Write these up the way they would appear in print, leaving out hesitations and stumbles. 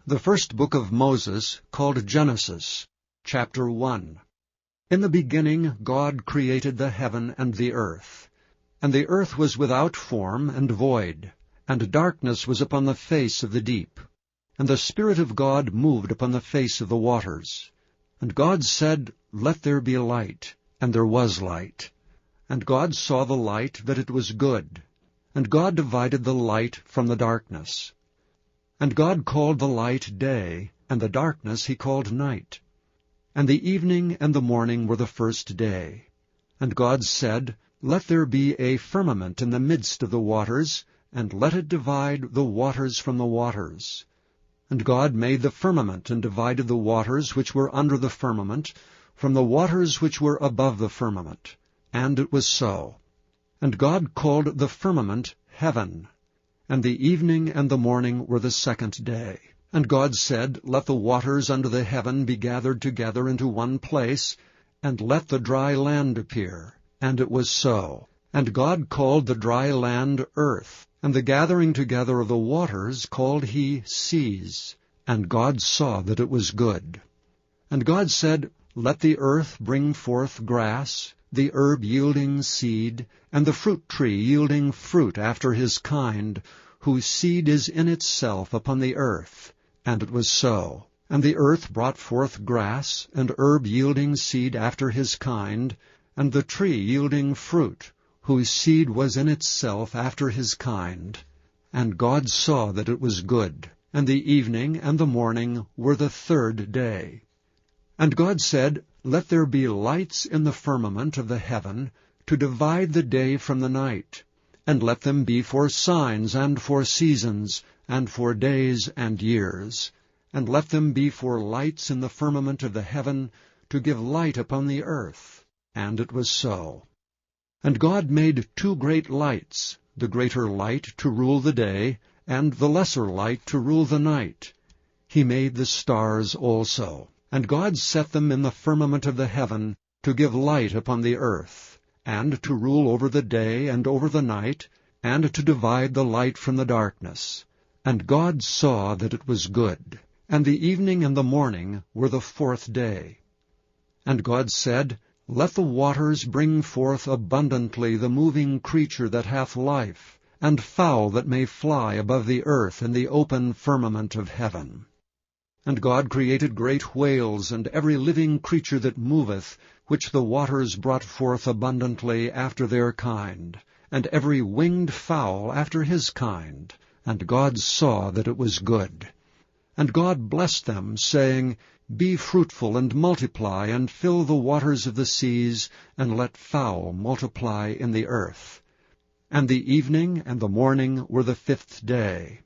The first book of Moses, called Genesis, chapter 1. In the beginning God created the heaven and the earth. And the earth was without form and void, and darkness was upon the face of the deep. And the Spirit of God moved upon the face of the waters. And God said, Let there be light. And there was light. And God saw the light, that it was good. And God divided the light from the darkness. And God called the light day, and the darkness he called night. And the evening and the morning were the first day. And God said, Let there be a firmament in the midst of the waters, and let it divide the waters from the waters. And God made the firmament, and divided the waters which were under the firmament from the waters which were above the firmament. And it was so. And God called the firmament heaven. And the evening and the morning were the second day. And God said, Let the waters under the heaven be gathered together into one place, and let the dry land appear. And it was so. And God called the dry land earth, and the gathering together of the waters called he seas. And God saw that it was good. And God said, Let the earth bring forth grass, the herb yielding seed, and the fruit tree yielding fruit after his kind, whose seed is in itself upon the earth. And it was so. And the earth brought forth grass, and herb yielding seed after his kind, and the tree yielding fruit, whose seed was in itself after his kind. And God saw that it was good. And the evening and the morning were the third day. And God said, Let there be lights in the firmament of the heaven, to divide the day from the night, and let them be for signs and for seasons, and for days and years, and let them be for lights in the firmament of the heaven, to give light upon the earth. And it was so. And God made two great lights, the greater light to rule the day, and the lesser light to rule the night. He made the stars also. And God set them in the firmament of the heaven, to give light upon the earth, and to rule over the day and over the night, and to divide the light from the darkness. And God saw that it was good. And the evening and the morning were the fourth day. And God said, Let the waters bring forth abundantly the moving creature that hath life, and fowl that may fly above the earth in the open firmament of heaven. And God created great whales, and every living creature that moveth, which the waters brought forth abundantly after their kind, and every winged fowl after his kind. And God saw that it was good. And God blessed them, saying, Be fruitful, and multiply, and fill the waters of the seas, and let fowl multiply in the earth. And the evening and the morning were the fifth day.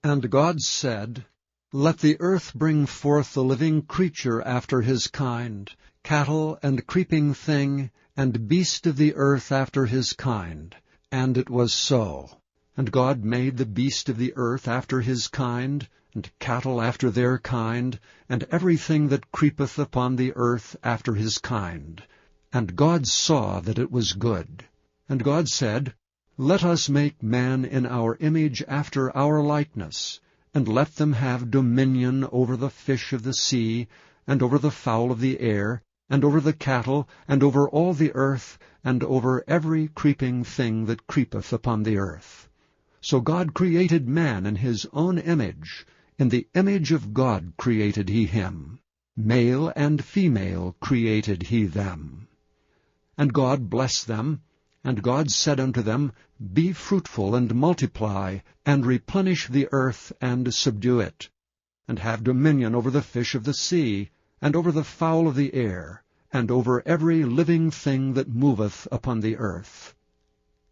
And God said, Let the earth bring forth the living creature after his kind, cattle and creeping thing, and beast of the earth after his kind. And it was so. And God made the beast of the earth after his kind, and cattle after their kind, and everything that creepeth upon the earth after his kind. And God saw that it was good. And God said, Let us make man in our image after our likeness, and let them have dominion over the fish of the sea, and over the fowl of the air, and over the cattle, and over all the earth, and over every creeping thing that creepeth upon the earth. So God created man in his own image. In the image of God created he him. Male and female created he them. And God blessed them. And God said unto them, Be fruitful, and multiply, and replenish the earth, and subdue it, and have dominion over the fish of the sea, and over the fowl of the air, and over every living thing that moveth upon the earth.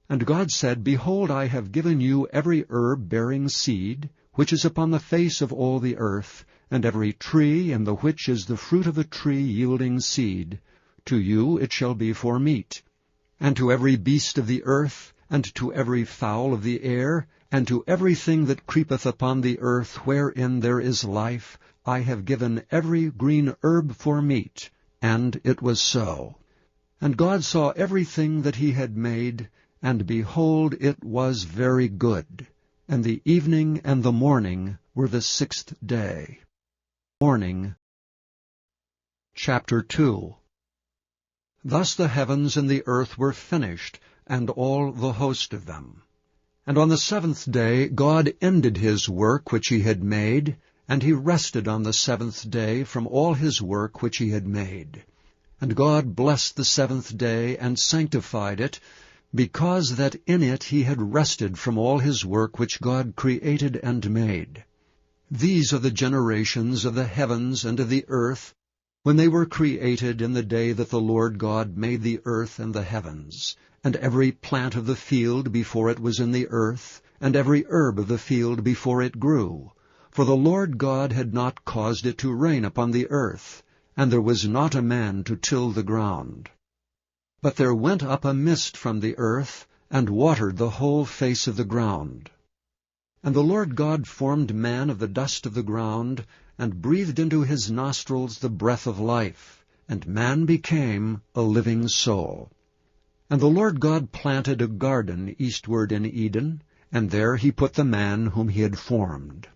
And God said, Behold, I have given you every herb bearing seed, which is upon the face of all the earth, and every tree in the which is the fruit of a tree yielding seed. To you it shall be for meat. And to every beast of the earth, and to every fowl of the air, and to everything that creepeth upon the earth wherein there is life, I have given every green herb for meat. And it was so. And God saw everything that he had made, and behold, it was very good. And the evening and the morning were were the 6th day. Morning. Chapter 2. Thus the heavens and the earth were finished, and all the host of them. And on the 7th day God ended his work which he had made, and he rested on the 7th day from all his work which he had made. And God blessed the 7th day, and sanctified it, because that in it he had rested from all his work which God created and made. These are the generations of the heavens and of the earth, when they were created in the day that the Lord God made the earth and the heavens, and every plant of the field before it was in the earth, and every herb of the field before it grew. For the Lord God had not caused it to rain upon the earth, and there was not a man to till the ground. But there went up a mist from the earth, and watered the whole face of the ground. And the Lord God formed man of the dust of the ground, and breathed into his nostrils the breath of life, and man became a living soul. And the Lord God planted a garden eastward in Eden, and there he put the man whom he had formed.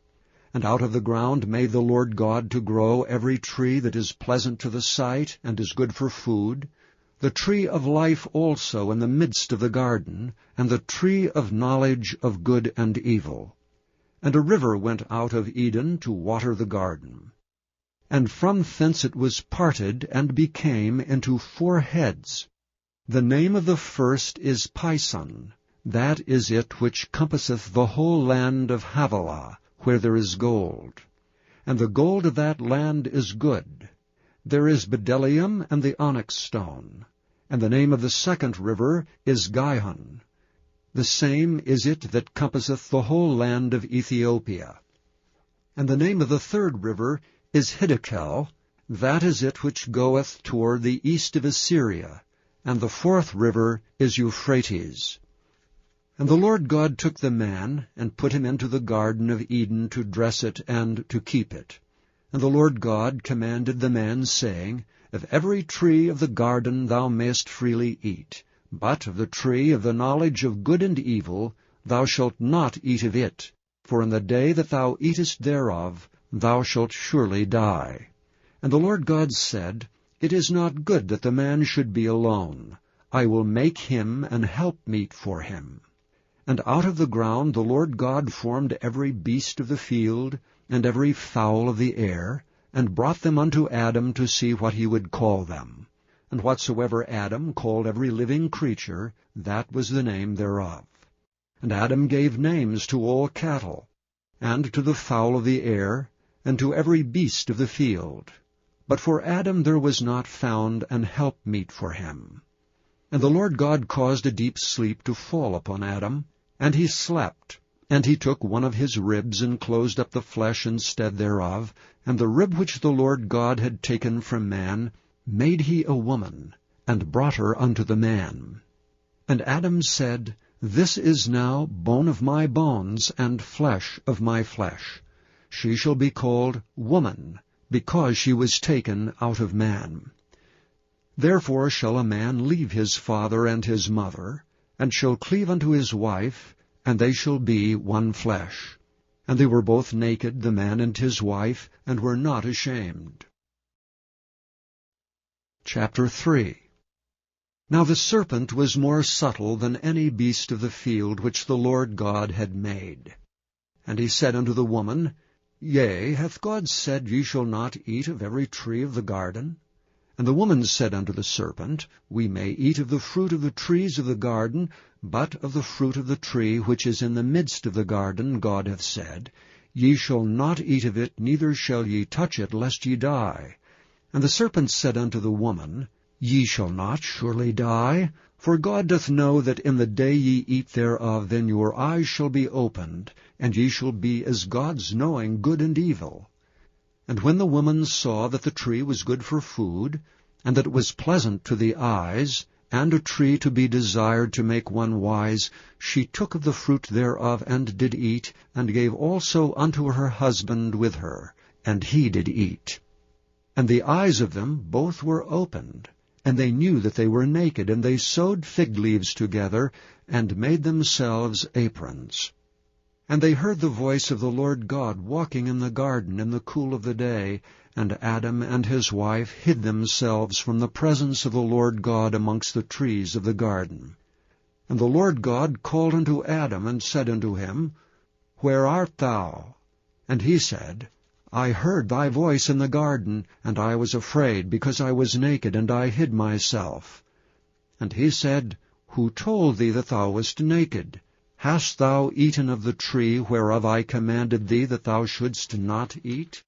And out of the ground made the Lord God to grow every tree that is pleasant to the sight, and is good for food, the tree of life also in the midst of the garden, and the tree of knowledge of good and evil. And a river went out of Eden to water the garden. And from thence it was parted, and became into 4 heads. The name of the first is Pison, that is it which compasseth the whole land of Havilah, where there is gold. And the gold of that land is good. There is bdellium and the onyx stone. And the name of the second river is Gihon. The same is it that compasseth the whole land of Ethiopia. And the name of the third river is Hiddekel. That is it which goeth toward the east of Assyria. And the fourth river is Euphrates. And the Lord God took the man, and put him into the garden of Eden to dress it and to keep it. And the Lord God commanded the man, saying, Of every tree of the garden thou mayest freely eat, but of the tree of the knowledge of good and evil thou shalt not eat of it, for in the day that thou eatest thereof thou shalt surely die. And the Lord God said, It is not good that the man should be alone. I will make him an helpmeet for him. And out of the ground the Lord God formed every beast of the field, and every fowl of the air, and brought them unto Adam to see what he would call them. And whatsoever Adam called every living creature, that was the name thereof. And Adam gave names to all cattle, and to the fowl of the air, and to every beast of the field. But for Adam there was not found an helpmeet for him. And the Lord God caused a deep sleep to fall upon Adam, and he slept. And he took one of his ribs, and closed up the flesh instead thereof, and the rib which the Lord God had taken from man made he a woman, and brought her unto the man. And Adam said, This is now bone of my bones, and flesh of my flesh. She shall be called woman, because she was taken out of man. Therefore shall a man leave his father and his mother, and shall cleave unto his wife, and they shall be one flesh. And they were both naked, the man and his wife, and were not ashamed. Chapter 3. Now the serpent was more subtle than any beast of the field which the Lord God had made. And he said unto the woman, Yea, hath God said, Ye shall not eat of every tree of the garden? And the woman said unto the serpent, We may eat of the fruit of the trees of the garden, but of the fruit of the tree which is in the midst of the garden God hath said, Ye shall not eat of it, neither shall ye touch it, lest ye die. And the serpent said unto the woman, Ye shall not surely die, for God doth know that in the day ye eat thereof, then your eyes shall be opened, and ye shall be as gods, knowing good and evil. And when the woman saw that the tree was good for food, and that it was pleasant to the eyes, and a tree to be desired to make one wise, she took of the fruit thereof, and did eat, and gave also unto her husband with her, and he did eat. And the eyes of them both were opened, and they knew that they were naked, and they sewed fig leaves together, and made themselves aprons. And they heard the voice of the Lord God walking in the garden in the cool of the day, and Adam and his wife hid themselves from the presence of the Lord God amongst the trees of the garden. And the Lord God called unto Adam, and said unto him, Where art thou? And he said, I heard thy voice in the garden, and I was afraid, because I was naked, and I hid myself. And he said, Who told thee that thou wast naked? Hast thou eaten of the tree whereof I commanded thee that thou shouldst not eat?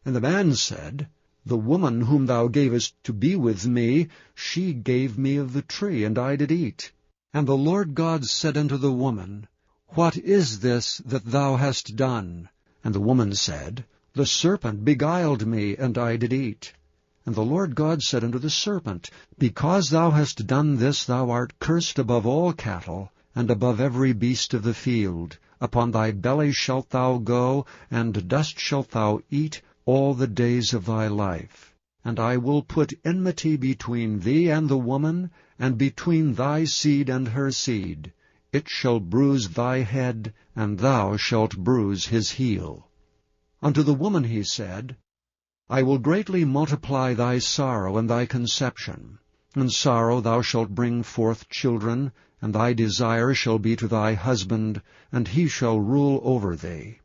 And the man said, The woman whom thou gavest to be with me, she gave me of the tree, and I did eat. And the Lord God said unto the woman, What is this that thou hast done? And the woman said, The serpent beguiled me, and I did eat. And the Lord God said unto the serpent, Because thou hast done this, thou art cursed above all cattle, and above every beast of the field. Upon thy belly shalt thou go, and dust shalt thou eat all the days of thy life. And I will put enmity between thee and the woman, and between thy seed and her seed. It shall bruise thy head, and thou shalt bruise his heel. Unto the woman he said, I will greatly multiply thy sorrow and thy conception. In sorrow thou shalt bring forth children, and thy desire shall be to thy husband, and he shall rule over thee.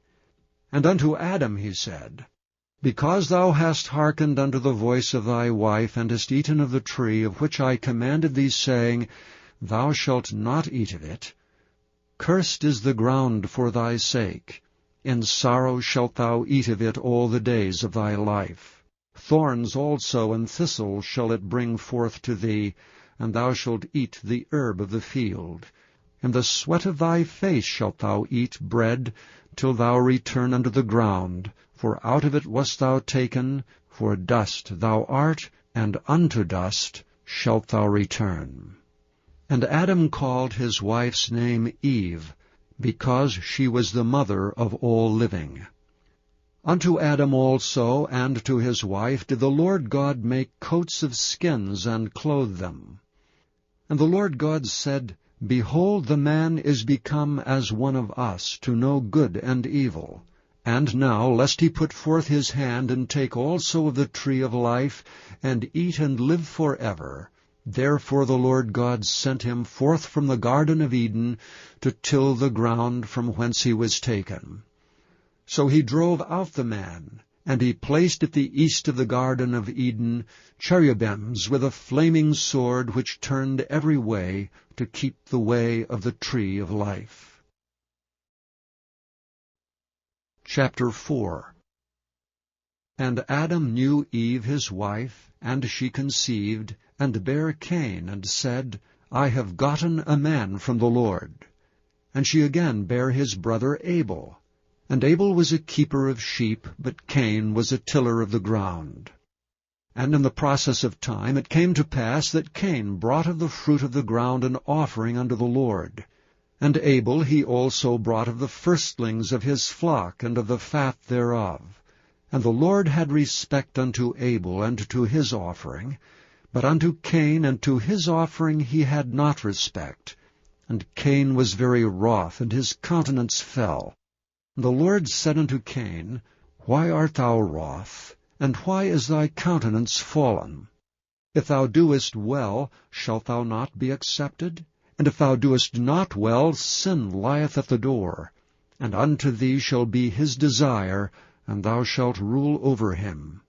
And unto Adam he said, Because thou hast hearkened unto the voice of thy wife, and hast eaten of the tree of which I commanded thee, saying, Thou shalt not eat of it, cursed is the ground for thy sake. In sorrow shalt thou eat of it all the days of thy life. Thorns also and thistles shall it bring forth to thee, and thou shalt eat the herb of the field. In the sweat of thy face shalt thou eat bread, till thou return unto the ground. For out of it wast thou taken, for dust thou art, and unto dust shalt thou return. And Adam called his wife's name Eve, because she was the mother of all living. Unto Adam also and to his wife did the Lord God make coats of skins, and clothe them. And the Lord God said, Behold, the man is become as one of us, to know good and evil. And now, lest he put forth his hand, and take also of the tree of life, and eat and live forever. Therefore the Lord God sent him forth from the Garden of Eden, to till the ground from whence he was taken. So he drove out the man, and he placed at the east of the Garden of Eden cherubims with a flaming sword, which turned every way, to keep the way of the tree of life. Chapter 4. And Adam knew Eve his wife, and she conceived, and bare Cain, and said, I have gotten a man from the Lord. And she again bare his brother Abel. And Abel was a keeper of sheep, but Cain was a tiller of the ground. And in the process of time it came to pass that Cain brought of the fruit of the ground an offering unto the Lord. And Abel he also brought of the firstlings of his flock, and of the fat thereof. And the Lord had respect unto Abel and to his offering, but unto Cain and to his offering he had not respect. And Cain was very wroth, and his countenance fell. And the Lord said unto Cain, Why art thou wroth, and why is thy countenance fallen? If thou doest well, shalt thou not be accepted? And if thou doest not well, sin lieth at the door. And unto thee shall be his desire, and thou shalt rule over him.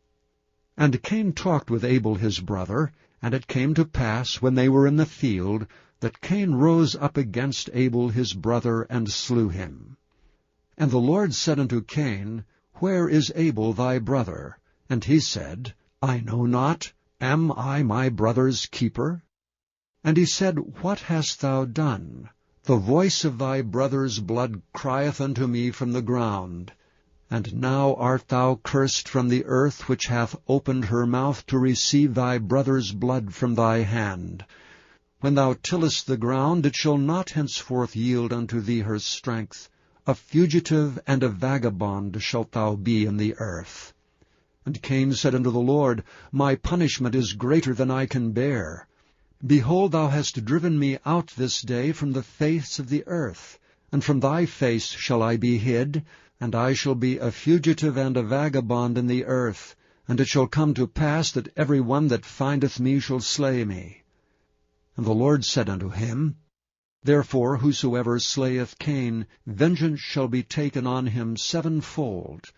And Cain talked with Abel his brother, and it came to pass, when they were in the field, that Cain rose up against Abel his brother, and slew him. And the Lord said unto Cain, Where is Abel thy brother? And he said, I know not. Am I my brother's keeper? And he said, What hast thou done? The voice of thy brother's blood crieth unto me from the ground. And now art thou cursed from the earth, which hath opened her mouth to receive thy brother's blood from thy hand. When thou tillest the ground, it shall not henceforth yield unto thee her strength. A fugitive and a vagabond shalt thou be in the earth. And Cain said unto the Lord, My punishment is greater than I can bear. Behold, thou hast driven me out this day from the face of the earth, and from thy face shall I be hid, and I shall be a fugitive and a vagabond in the earth, and it shall come to pass that every one that findeth me shall slay me. And the Lord said unto him, Therefore whosoever slayeth Cain, vengeance shall be taken on him sevenfold.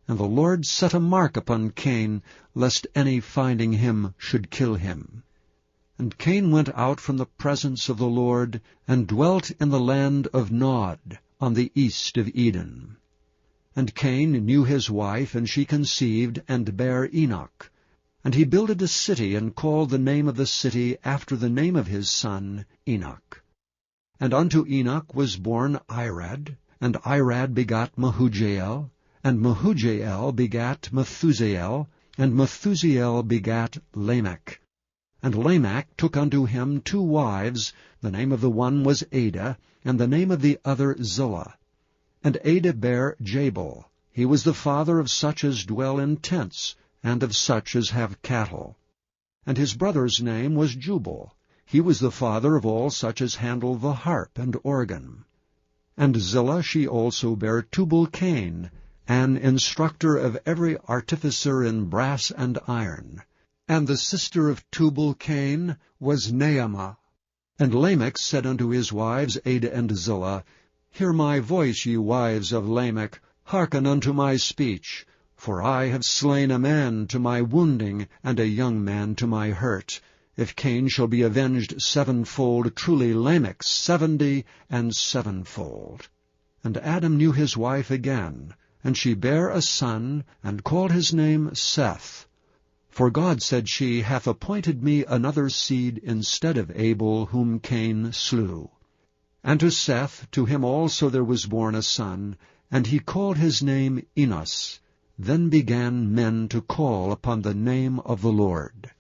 And the Lord set a mark upon Cain, lest any finding him should kill him. And Cain went out from the presence of the Lord, and dwelt in the land of Nod, on the east of Eden. And Cain knew his wife, and she conceived, and bare Enoch. And he builded a city, and called the name of the city after the name of his son Enoch. And unto Enoch was born Irad, and Irad begot Mehujael, and Mehujael begat Methusael, and Methusael begat Lamech. And Lamech took unto him 2 wives, the name of the one was Ada, and the name of the other Zillah. And Ada bare Jabal. He was the father of such as dwell in tents, and of such as have cattle. And his brother's name was Jubal. He was the father of all such as handle the harp and organ. And Zillah she also bare Tubal-Cain, an instructor of every artificer in brass and iron. And the sister of Tubal-Cain was Naamah. And Lamech said unto his wives Ada and Zillah, Hear my voice, ye wives of Lamech, hearken unto my speech. For I have slain a man to my wounding, and a young man to my hurt. If Cain shall be avenged sevenfold, truly Lamech 70 and sevenfold. And Adam knew his wife again, and she bare a son, and called his name Seth. For God, said she, hath appointed me another seed instead of Abel, whom Cain slew. And to Seth, to him also there was born a son, and he called his name Enos. Then began men to call upon the name of the Lord.